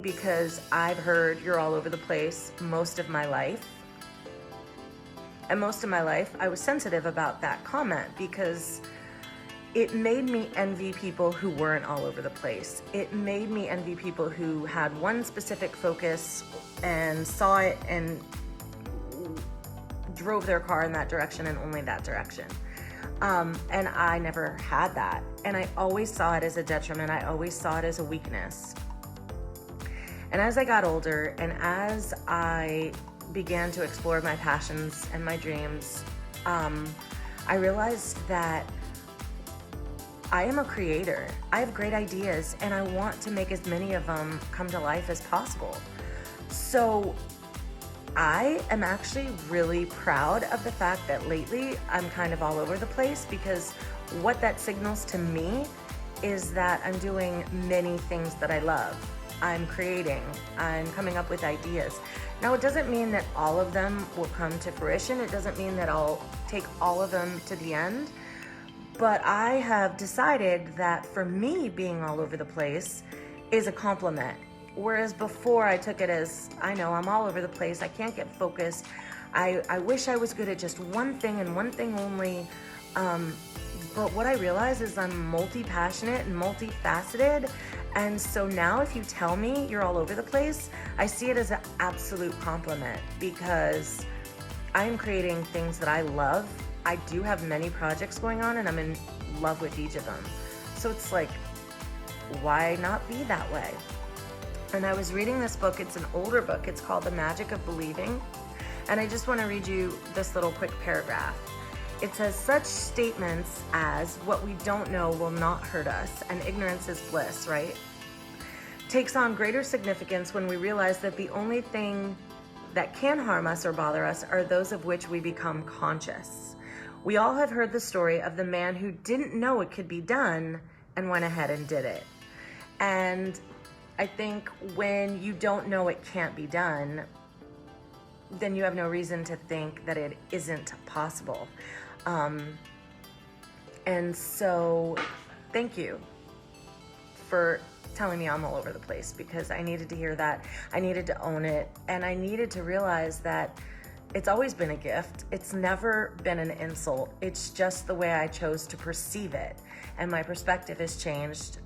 because I've heard you're all over the place most of my life. And most of my life, I was sensitive about that comment because it made me envy people who weren't all over the place. It made me envy people who had one specific focus and saw it and drove their car in that direction and only that direction. And I never had that. And I always saw it as a detriment. I always saw it as a weakness. And as I got older and as I began to explore my passions and my dreams, I realized that I am a creator. I have great ideas and I want to make as many of them come to life as possible. So I am actually really proud of the fact that lately I'm kind of all over the place, because what that signals to me is that I'm doing many things that I love. I'm creating, I'm coming up with ideas. Now, it doesn't mean that all of them will come to fruition. It doesn't mean that I'll take all of them to the end. But I have decided that for me, being all over the place is a compliment. Whereas before I took it as, I know I'm all over the place, I can't get focused. I wish I was good at just one thing and one thing only. But what I realize is I'm multi-passionate and multifaceted. And so now if you tell me you're all over the place, I see it as an absolute compliment, because I am creating things that I love. I do have many projects going on and I'm in love with each of them. So it's like, why not be that way? And I was reading this book. It's an older book. It's called The Magic of Believing. And I just want to read you this little quick paragraph. It says, such statements as what we don't know will not hurt us and ignorance is bliss, right? Takes on greater significance when we realize that the only thing that can harm us or bother us are those of which we become conscious. We all have heard the story of the man who didn't know it could be done and went ahead and did it. And I think when you don't know it can't be done, then you have no reason to think that it isn't possible. And so thank you for telling me I'm all over the place, because I needed to hear that. I needed to own it, and I needed to realize that it's always been a gift. It's never been an insult. It's just the way I chose to perceive it. And my perspective has changed